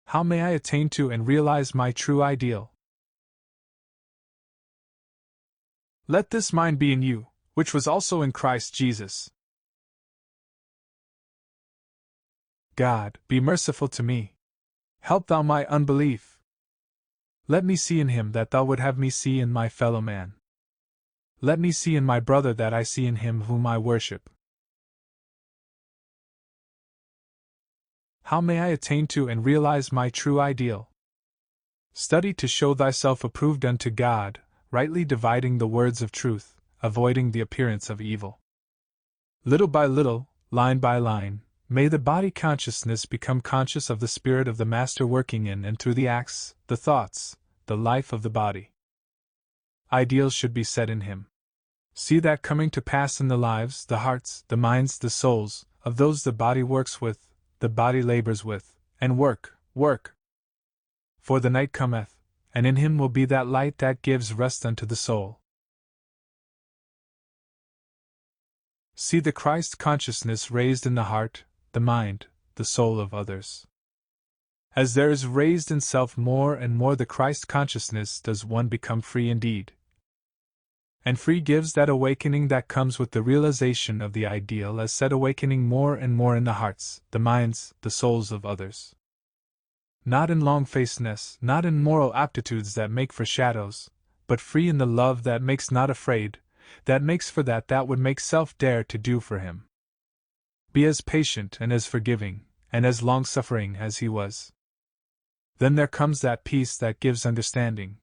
How may I attain to and realize my true ideal? Let this mind be in you, which was also in Christ Jesus. God, be merciful to me. Help thou my unbelief. Let me see in him that thou would have me see in my fellow man. Let me see in my brother that I see in him whom I worship. How may I attain to and realize my true ideal? Study to show thyself approved unto God, rightly dividing the words of truth, avoiding the appearance of evil. Little by little, line by line, may the body consciousness become conscious of the spirit of the Master working in and through the acts, the thoughts, the life of the body. Ideals should be set in him. See that coming to pass in the lives, the hearts, the minds, the souls, of those the body works with, the body labors with, and work. For the night cometh, and in him will be that light that gives rest unto the soul. See the Christ consciousness raised in the heart, the mind, the soul of others. As there is raised in self more and more the Christ consciousness, does one become free indeed. And free gives that awakening that comes with the realization of the ideal as set awakening more and more in the hearts, the minds, the souls of others. Not in long-facedness, not in moral aptitudes that make for shadows, but free in the love that makes not afraid, that makes for that would make self dare to do for him. Be as patient and as forgiving, and as long-suffering as he was. Then there comes that peace that gives understanding.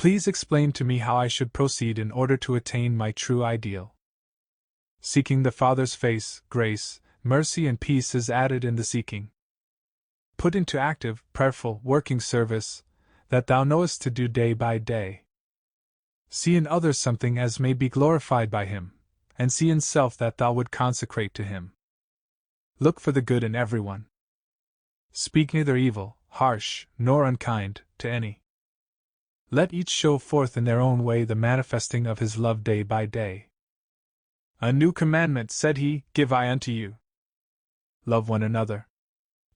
Please explain to me how I should proceed in order to attain my true ideal. Seeking the Father's face, grace, mercy and peace is added in the seeking. Put into active, prayerful, working service, that thou knowest to do day by day. See in others something as may be glorified by him, and see in self that thou would consecrate to him. Look for the good in everyone. Speak neither evil, harsh, nor unkind, to any. Let each show forth in their own way the manifesting of his love day by day. A new commandment, said he, give I unto you. Love one another.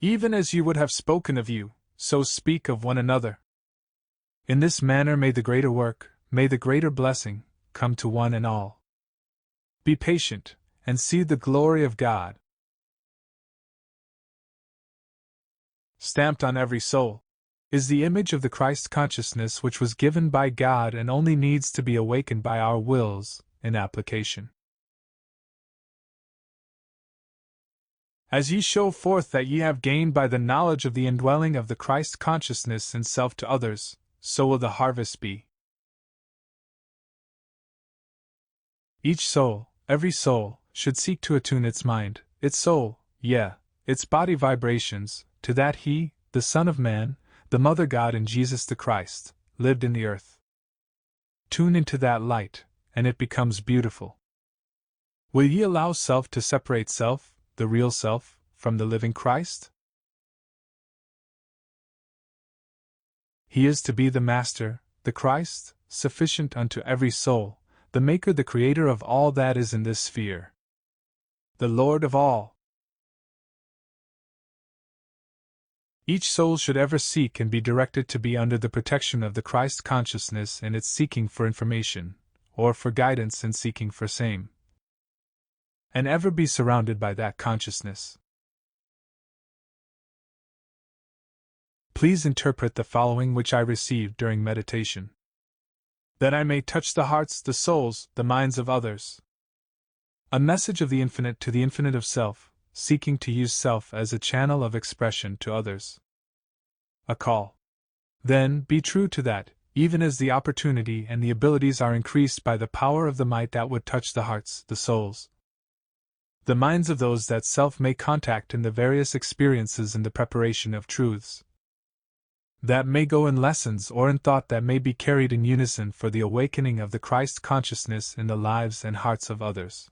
Even as you would have spoken of you, so speak of one another. In this manner may the greater work, may the greater blessing, come to one and all. Be patient, and see the glory of God. Stamped on every soul is the image of the Christ consciousness which was given by God and only needs to be awakened by our wills, in application. As ye show forth that ye have gained by the knowledge of the indwelling of the Christ consciousness in self to others, so will the harvest be. Each soul, every soul, should seek to attune its mind, its soul, its body vibrations, to that He, the Son of Man, the Mother God and Jesus the Christ, lived in the earth. Tune into that light, and it becomes beautiful. Will ye allow self to separate self, the real self, from the living Christ? He is to be the Master, the Christ, sufficient unto every soul, the Maker, the Creator of all that is in this sphere, the Lord of all. Each soul should ever seek and be directed to be under the protection of the Christ consciousness in its seeking for information, or for guidance in seeking for same, and ever be surrounded by that consciousness. Please interpret the following which I received during meditation. That I may touch the hearts, the souls, the minds of others. A message of the infinite to the infinite of self, seeking to use self as a channel of expression to others. A call. Then, be true to that, even as the opportunity and the abilities are increased by the power of the might that would touch the hearts, the souls, the minds of those that self may contact in the various experiences in the preparation of truths that may go in lessons or in thought that may be carried in unison for the awakening of the Christ consciousness in the lives and hearts of others.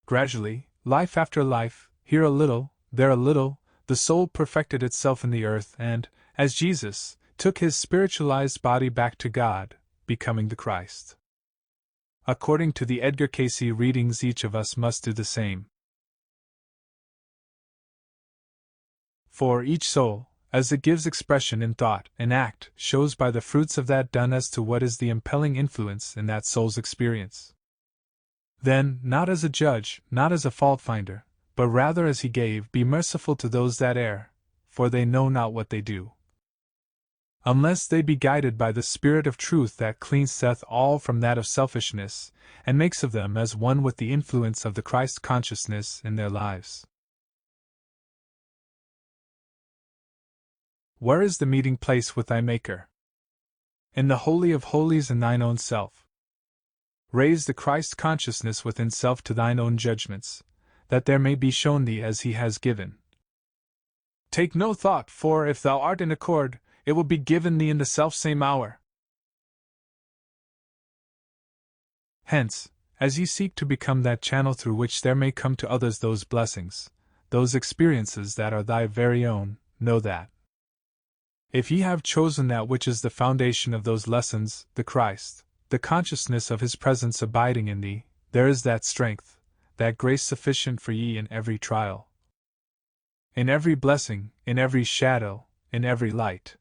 Gradually, life after life, here a little, there a little, the soul perfected itself in the earth and, as Jesus, took his spiritualized body back to God, becoming the Christ. According to the Edgar Cayce readings, each of us must do the same. For each soul, as it gives expression in thought and act, shows by the fruits of that done as to what is the impelling influence in that soul's experience. Then, not as a judge, not as a fault finder, but rather as he gave, be merciful to those that err, for they know not what they do. Unless they be guided by the Spirit of truth that cleanseth all from that of selfishness, and makes of them as one with the influence of the Christ consciousness in their lives. Where is the meeting place with thy Maker? In the Holy of Holies in thine own self. Raise the Christ consciousness within self to thine own judgments, that there may be shown thee as he has given. Take no thought, for if thou art in accord, it will be given thee in the selfsame hour. Hence, as ye seek to become that channel through which there may come to others those blessings, those experiences that are thy very own, know that if ye have chosen that which is the foundation of those lessons, the Christ, the consciousness of his presence abiding in thee, there is that strength, that grace sufficient for ye in every trial, in every blessing, in every shadow, in every light.